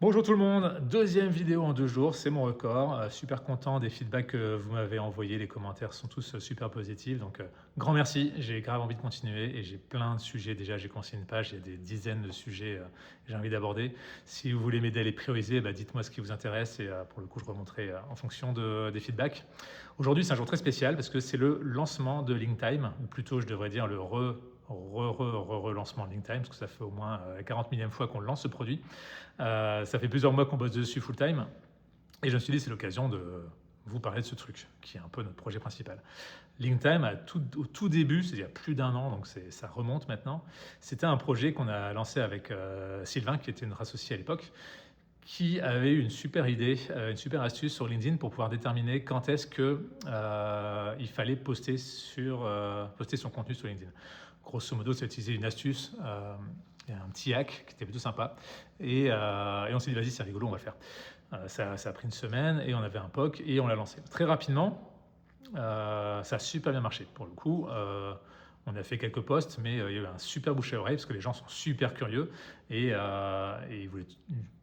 Bonjour tout le monde, deuxième vidéo en 2 jours, c'est mon record. Super content des feedbacks que vous m'avez envoyés, les commentaires sont tous super positifs, donc grand merci, j'ai grave envie de continuer et j'ai plein de sujets. Déjà j'ai commencé une page, il y a des dizaines de sujets que j'ai envie d'aborder. Si vous voulez m'aider à les prioriser, dites-moi ce qui vous intéresse et pour le coup je remonterai en fonction des feedbacks. Aujourd'hui c'est un jour très spécial parce que c'est le lancement de LinkTime, ou plutôt je devrais dire le relancement de LinkTime, parce que ça fait au moins 40 millième fois qu'on lance ce produit. Ça fait plusieurs mois qu'on bosse dessus full time et je me suis dit c'est l'occasion de vous parler de ce truc qui est un peu notre projet principal. LinkTime, au tout début, c'est il y a plus d'un an, donc ça remonte maintenant, c'était un projet qu'on a lancé avec Sylvain, qui était notre associé à l'époque, qui avait eu une super idée, une super astuce sur LinkedIn pour pouvoir déterminer quand est-ce qu'il fallait poster son contenu sur LinkedIn. Grosso modo, c'est utiliser une astuce, un petit hack qui était plutôt sympa. Et on s'est dit, vas-y, c'est rigolo, on va le faire. Ça a pris une semaine et on avait un POC et on l'a lancé. Très rapidement, ça a super bien marché. Pour le coup, on a fait quelques posts, mais il y a eu un super bouche à oreille parce que les gens sont super curieux et ils voulaient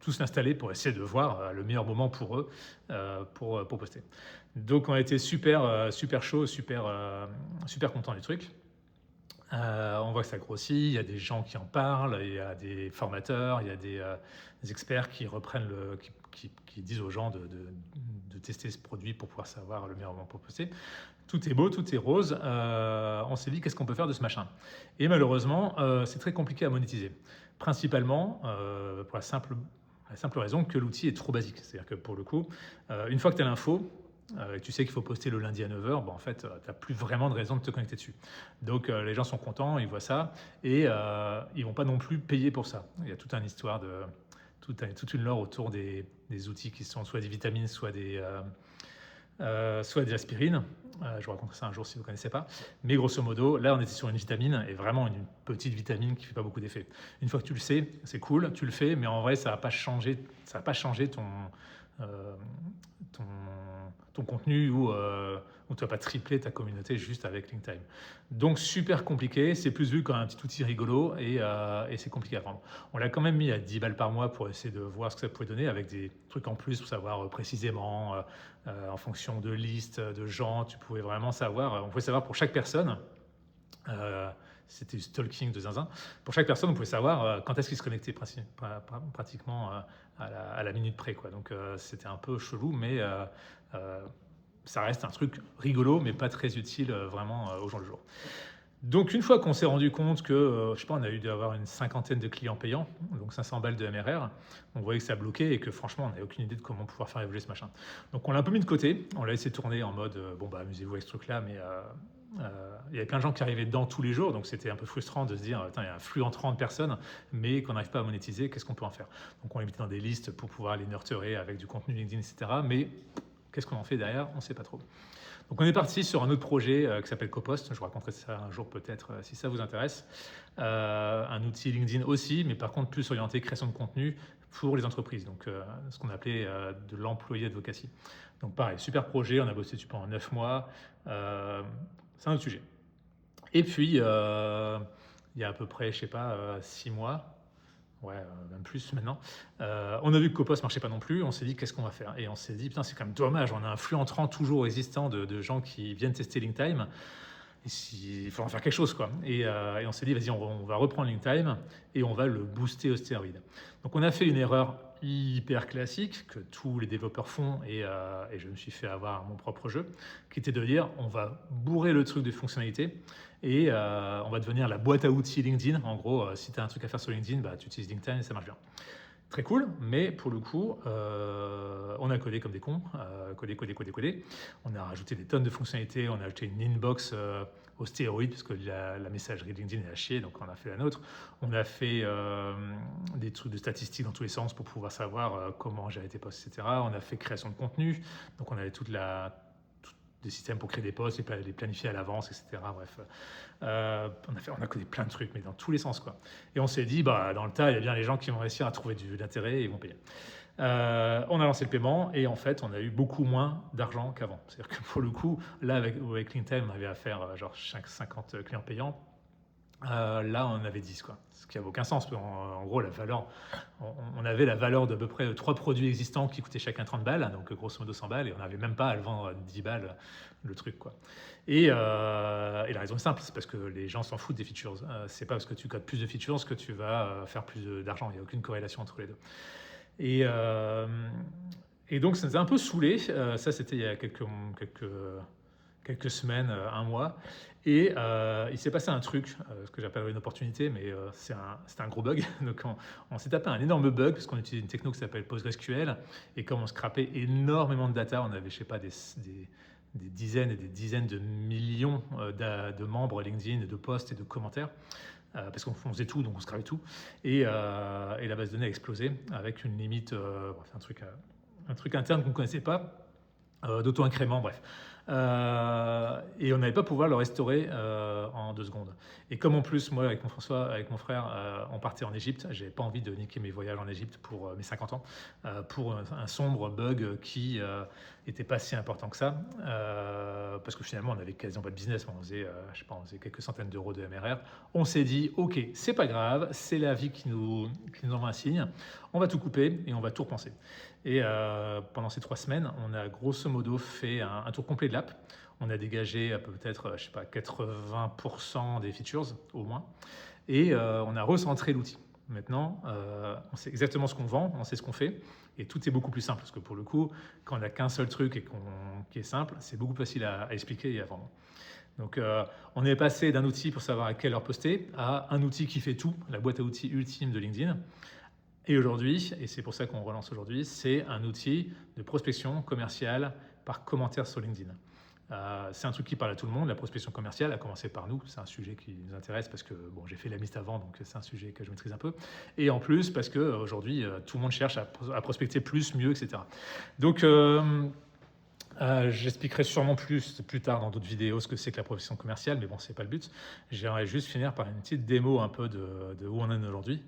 tous l'installer pour essayer de voir le meilleur moment pour eux pour poster. Donc on a été super chaud, super content du truc. On voit que ça grossit, il y a des gens qui en parlent, il y a des formateurs, il y a des experts qui reprennent qui disent aux gens de tester ce produit pour pouvoir savoir le meilleur moment pour poster. Tout est beau, tout est rose. On s'est dit qu'est-ce qu'on peut faire de ce machin. Et malheureusement, c'est très compliqué à monétiser. Principalement pour la simple raison que l'outil est trop basique. C'est-à-dire que pour le coup, une fois que tu as l'info, et tu sais qu'il faut poster le lundi à 9h, en fait, tu n'as plus vraiment de raison de te connecter dessus. Donc les gens sont contents, ils voient ça, et ils ne vont pas non plus payer pour ça. Il y a toute une histoire toute une lore autour des outils qui sont soit des vitamines, soit des aspirines. Je vous raconterai ça un jour si vous ne connaissez pas. Mais grosso modo, là, on était sur une vitamine, et vraiment une petite vitamine qui ne fait pas beaucoup d'effet. Une fois que tu le sais, c'est cool, tu le fais, mais en vrai, ça ne va pas changer euh, ton, ton contenu ou tu vas pas tripler ta communauté juste avec LinkedIn. Donc super compliqué, c'est plus vu comme un petit outil rigolo et c'est compliqué à vendre. On l'a quand même mis à 10 balles par mois pour essayer de voir ce que ça pouvait donner avec des trucs en plus pour savoir précisément en fonction de listes de gens, tu pouvais vraiment savoir, on pouvait savoir pour chaque personne. C'était du stalking de zinzin. Pour chaque personne, on pouvait savoir quand est-ce qu'il se connectait pratiquement à la minute près, quoi. Donc c'était un peu chelou, mais ça reste un truc rigolo, mais pas très utile vraiment au jour le jour. Donc une fois qu'on s'est rendu compte que, je sais pas, on a eu d'avoir une cinquantaine de clients payants, donc 500 balles de MRR, on voyait que ça bloquait et que franchement, on n'avait aucune idée de comment pouvoir faire évoluer ce machin. Donc on l'a un peu mis de côté, on l'a laissé tourner en mode, amusez-vous avec ce truc-là, mais il y avait plein de gens qui arrivaient dedans tous les jours, donc c'était un peu frustrant de se dire, il y a un flux entrant de personnes, mais qu'on n'arrive pas à monétiser, qu'est-ce qu'on peut en faire? Donc on les mettait dans des listes pour pouvoir les nurturer avec du contenu LinkedIn, etc. Mais qu'est-ce qu'on en fait derrière? On ne sait pas trop. Donc on est parti sur un autre projet qui s'appelle Copost. Je vous raconterai ça un jour peut-être si ça vous intéresse. Un outil LinkedIn aussi, mais par contre plus orienté création de contenu pour les entreprises. Donc ce qu'on appelait de l'employé advocacy. Donc pareil, super projet, on a bossé dessus pendant 9 mois. C'est un autre sujet. Et puis il y a à peu près, je sais pas, 6 mois, ouais, même plus maintenant. On a vu que Copos marchait pas non plus. On s'est dit qu'est-ce qu'on va faire? Et on s'est dit putain, c'est quand même dommage. On a un flux entrant toujours existant de gens qui viennent tester LinkedIn. Il faut en faire quelque chose, quoi. Et on s'est dit vas-y, on va reprendre LinkedIn et on va le booster aux stéroïdes. Donc on a fait une erreur hyper classique que tous les développeurs font et je me suis fait avoir mon propre jeu, qui était de dire on va bourrer le truc de fonctionnalités et on va devenir la boîte à outils LinkedIn. En gros, si tu as un truc à faire sur LinkedIn, tu utilises LinkedIn et ça marche bien. Très cool, mais pour le coup, on a codé comme des cons, codé. On a rajouté des tonnes de fonctionnalités, on a ajouté une inbox aux stéroïdes, parce que la messagerie LinkedIn est à chier, donc on a fait la nôtre. On a fait des trucs de statistiques dans tous les sens pour pouvoir savoir comment gérer tes posts, etc. On a fait création de contenu, donc on avait des systèmes pour créer des posts, les planifier à l'avance, etc. Bref, on a codé plein de trucs, mais dans tous les sens, quoi. Et on s'est dit, dans le tas, il y a bien les gens qui vont réussir à trouver de l'intérêt et ils vont payer. On a lancé le paiement et en fait, on a eu beaucoup moins d'argent qu'avant. C'est-à-dire que pour le coup, là, avec LinkedIn, on avait à faire genre 50 clients payants. Là, on avait 10, quoi. Ce qui n'avait aucun sens. En gros, la valeur, on avait la valeur d'à peu près 3 produits existants qui coûtaient chacun 30 balles, donc grosso modo 100 balles, et on n'avait même pas à le vendre à 10 balles, le truc, quoi. Et la raison est simple, c'est parce que les gens s'en foutent des features. C'est pas parce que tu codes plus de features que tu vas faire plus d'argent. Il n'y a aucune corrélation entre les deux. Et, euh, et donc, ça nous a un peu saoulés. Ça, c'était il y a quelques semaines, un mois. Et il s'est passé un truc, ce que j'appelle une opportunité, mais c'était un gros bug. Donc on s'est tapé un énorme bug parce qu'on utilisait une techno qui s'appelle PostgreSQL. Et comme on scrapait énormément de data, on avait, je sais pas, des dizaines et des dizaines de millions de membres LinkedIn, de posts et de commentaires. Parce qu'on faisait tout, donc on scrapait tout. Et la base de données a explosé avec une limite, c'est un truc interne qu'on ne connaissait pas, d'auto-incrément, bref. Et on n'allait pas pouvoir le restaurer en 2 secondes. Et comme en plus, moi, avec mon frère, on partait en Égypte, j'avais pas envie de niquer mes voyages en Égypte pour mes 50 ans, pour un sombre bug qui était pas si important que ça, parce que finalement, on avait quasiment pas de business, on faisait, je sais pas, on faisait quelques centaines d'euros de MRR. On s'est dit, ok, c'est pas grave, c'est la vie qui nous envoie un signe, on va tout couper et on va tout repenser. Et pendant ces 3 semaines, on a grosso modo fait un tour complet de l'app. On a dégagé peut-être, je sais pas, 80% des features au moins. Et on a recentré l'outil. Maintenant, on sait exactement ce qu'on vend, on sait ce qu'on fait. Et tout est beaucoup plus simple. Parce que pour le coup, quand on n'a qu'un seul truc et qui est simple, c'est beaucoup plus facile à expliquer et à vendre. Donc, on est passé d'un outil pour savoir à quelle heure poster à un outil qui fait tout, la boîte à outils ultime de LinkedIn. Et aujourd'hui, et c'est pour ça qu'on relance aujourd'hui, c'est un outil de prospection commerciale par commentaire sur LinkedIn. C'est un truc qui parle à tout le monde, la prospection commerciale, à commencer par nous. C'est un sujet qui nous intéresse parce que bon, j'ai fait la liste avant, donc c'est un sujet que je maîtrise un peu. Et en plus, parce qu'aujourd'hui, tout le monde cherche à prospecter plus, mieux, etc. Donc, j'expliquerai sûrement plus tard dans d'autres vidéos ce que c'est que la prospection commerciale, mais bon, c'est pas le but. J'aimerais juste finir par une petite démo un peu de où on en est aujourd'hui,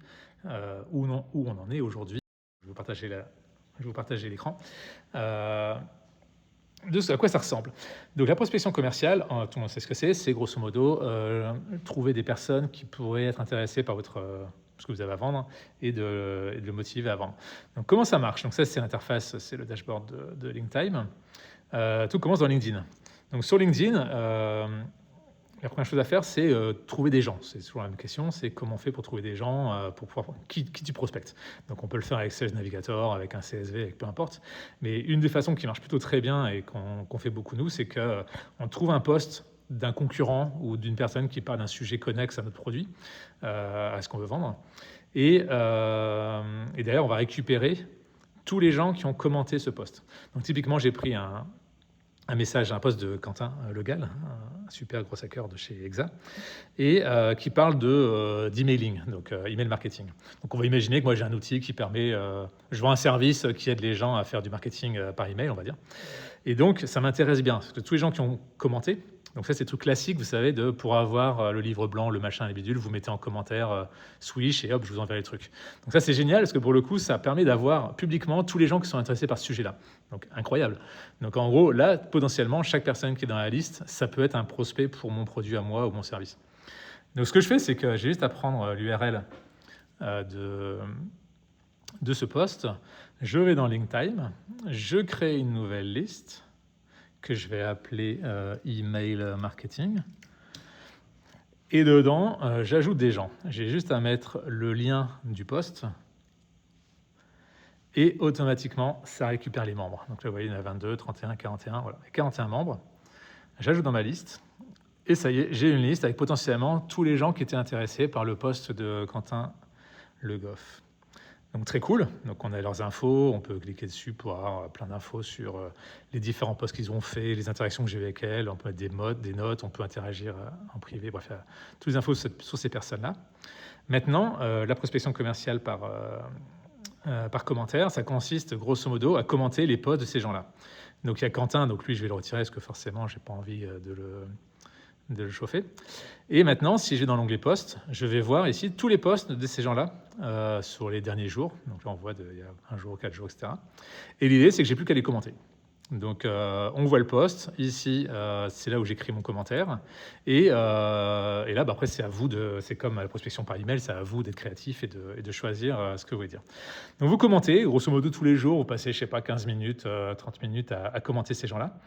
où on en est aujourd'hui. Je vais vous partager l'écran. À quoi ça ressemble. Donc la prospection commerciale, tout le monde sait ce que c'est grosso modo trouver des personnes qui pourraient être intéressées par ce que vous avez à vendre et de le motiver à vendre. Donc comment ça marche? Donc ça, c'est l'interface, c'est le dashboard de LinkedIn. Tout commence dans LinkedIn. Donc sur LinkedIn, la première chose à faire, c'est trouver des gens. C'est toujours la même question, c'est comment on fait pour trouver des gens, pour pouvoir qui tu prospectes. Donc on peut le faire avec Sales Navigator, avec un CSV, avec peu importe. Mais une des façons qui marche plutôt très bien et qu'on fait beaucoup nous, c'est qu'on trouve un poste d'un concurrent ou d'une personne qui parle d'un sujet connexe à notre produit, à ce qu'on veut vendre. Et d'ailleurs, on va récupérer tous les gens qui ont commenté ce post. Donc typiquement, j'ai pris un message, un post de Quentin Legal, un super gros hacker de chez Exa, et qui parle d'emailing, donc email marketing. Donc on va imaginer que moi j'ai un outil qui permet, je vends un service qui aide les gens à faire du marketing par email, on va dire. Et donc ça m'intéresse bien, parce que tous les gens qui ont commenté, donc ça c'est tout classique, vous savez, pour avoir le livre blanc, le machin, les bidules, vous mettez en commentaire Swish et hop, je vous enverrai le truc. Donc ça c'est génial parce que pour le coup, ça permet d'avoir publiquement tous les gens qui sont intéressés par ce sujet-là. Donc incroyable. Donc en gros, là, potentiellement, chaque personne qui est dans la liste, ça peut être un prospect pour mon produit à moi ou mon service. Donc ce que je fais, c'est que j'ai juste à prendre l'URL de ce post, je vais dans LinkedIn, je crée une nouvelle liste que je vais appeler email marketing. Et dedans, j'ajoute des gens. J'ai juste à mettre le lien du post et automatiquement, ça récupère les membres. Donc là, vous voyez, il y en a 22, 31, 41, voilà, 41 membres. J'ajoute dans ma liste et ça y est, j'ai une liste avec potentiellement tous les gens qui étaient intéressés par le post de Quentin Le Goff. Donc très cool, donc on a leurs infos, on peut cliquer dessus pour avoir plein d'infos sur les différents posts qu'ils ont fait, les interactions que j'ai eues avec elles, on peut mettre des notes, on peut interagir en privé, bref, toutes les infos sur ces personnes-là. Maintenant, la prospection commerciale par commentaire, ça consiste grosso modo à commenter les posts de ces gens-là. Donc il y a Quentin, donc lui je vais le retirer parce que forcément j'ai pas envie de le chauffer. Et maintenant, si je vais dans l'onglet posts, je vais voir ici tous les posts de ces gens-là sur les derniers jours. Donc là, on voit il y a 1 jour, 4 jours, etc. Et l'idée, c'est que j'ai plus qu'à les commenter. Donc, on voit le post. Ici, c'est là où j'écris mon commentaire. Et là, après, c'est à vous c'est comme à la prospection par email, c'est à vous d'être créatif et de choisir ce que vous voulez dire. Donc, vous commentez, grosso modo, tous les jours, vous passez, je sais pas, 15 minutes, 30 minutes à commenter ces gens-là.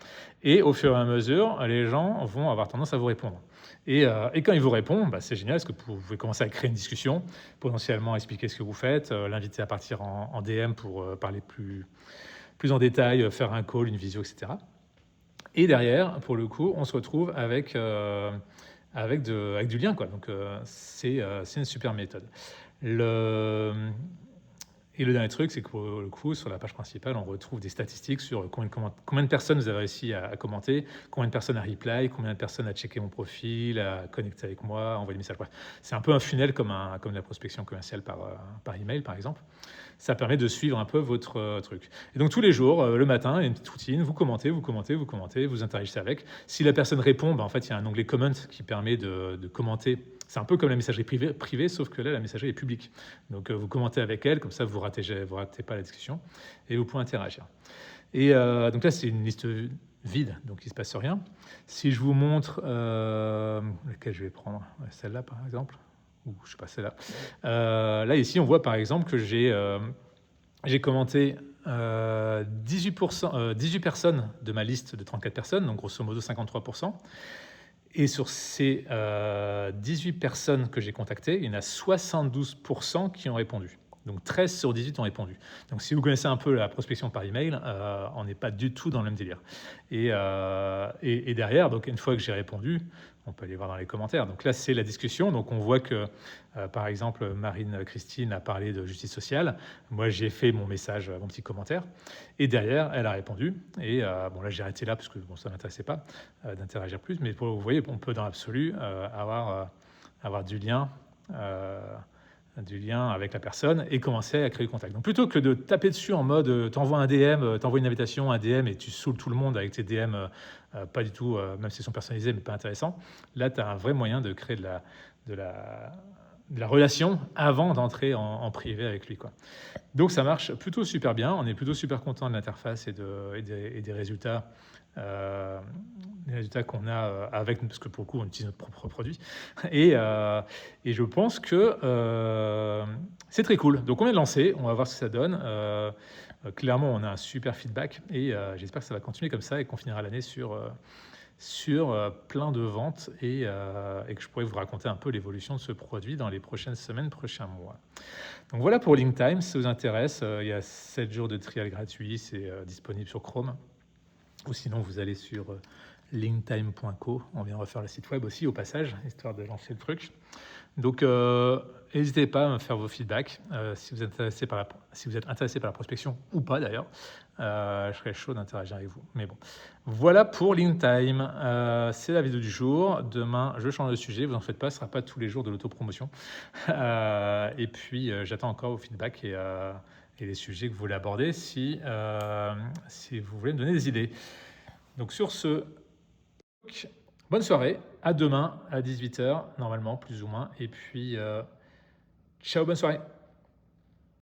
Et au fur et à mesure, les gens vont avoir tendance à vous répondre. Et quand ils vous répondent, c'est génial, parce que vous pouvez commencer à créer une discussion, potentiellement expliquer ce que vous faites, l'inviter à partir en DM pour parler plus en détail, faire un call, une visio, etc. Et derrière, pour le coup, on se retrouve avec du lien, quoi. Donc, c'est une super méthode. Et le dernier truc, c'est que pour le coup, sur la page principale, on retrouve des statistiques sur combien de personnes vous avez réussi à commenter, combien de personnes à reply, combien de personnes à checker mon profil, à connecter avec moi, à envoyer des messages. Bref, c'est un peu un funnel comme la prospection commerciale par email, par exemple. Ça permet de suivre un peu votre truc. Et donc, tous les jours, le matin, il y a une petite routine. Vous commentez, vous interagissez avec. Si la personne répond, en fait, il y a un onglet Comment qui permet de commenter. C'est un peu comme la messagerie privée, sauf que là, la messagerie est publique. Donc, vous commentez avec elle, comme ça, vous ne ratez pas la discussion et vous pouvez interagir. Et donc là, c'est une liste vide, donc il ne se passe rien. Si je vous montre laquelle je vais prendre, celle-là, par exemple, ou je sais pas, celle-là. Là, ici, on voit, par exemple, que j'ai commenté 18 personnes de ma liste de 34 personnes, donc grosso modo 53%. Et sur ces 18 personnes que j'ai contactées, il y en a 72% qui ont répondu. Donc 13 sur 18 ont répondu. Donc si vous connaissez un peu la prospection par email, on n'est pas du tout dans le même délire. Et derrière, donc une fois que j'ai répondu, on peut aller voir dans les commentaires. Donc là, c'est la discussion. Donc on voit que, par exemple, Marine-Christine a parlé de justice sociale. Moi, j'ai fait mon message, mon petit commentaire. Et derrière, elle a répondu. Et bon, là, j'ai arrêté là parce que bon, ça ne m'intéressait pas d'interagir plus. Mais vous voyez, on peut dans l'absolu avoir du lien avec la personne et commencer à créer le contact. Donc plutôt que de taper dessus en mode t'envoies un DM, t'envoies une invitation, un DM et tu saoules tout le monde avec tes DM, pas du tout, même s'ils sont personnalisés, mais pas intéressants, là tu as un vrai moyen de créer de la relation avant d'entrer en privé avec lui, quoi. Donc ça marche plutôt super bien, on est plutôt super content de l'interface et des résultats. Les résultats qu'on a avec, parce que pour le coup on utilise notre propre produit et je pense que c'est très cool. Donc on vient de lancer, on va voir ce que ça donne. Clairement on a un super feedback et j'espère que ça va continuer comme ça et qu'on finira l'année sur plein de ventes et que je pourrais vous raconter un peu l'évolution de ce produit dans les prochaines semaines, prochains mois. Donc voilà pour LinkTime, si ça vous intéresse, il y a 7 jours de trial gratuit, c'est disponible sur Chrome. Ou sinon, vous allez sur linktime.co. On vient refaire le site web aussi au passage, histoire de lancer le truc. Donc, n'hésitez pas à me faire vos feedbacks si vous êtes intéressé par la prospection ou pas d'ailleurs. Je serais chaud d'interagir avec vous. Mais bon, voilà pour LinkTime. C'est la vidéo du jour. Demain, je change de sujet. Vous en faites pas, ce ne sera pas tous les jours de l'autopromotion. Et puis, j'attends encore vos feedbacks et les sujets que vous voulez aborder si vous voulez me donner des idées. Donc sur ce, bonne soirée, à demain à 18h, normalement, plus ou moins. Et puis, ciao, bonne soirée.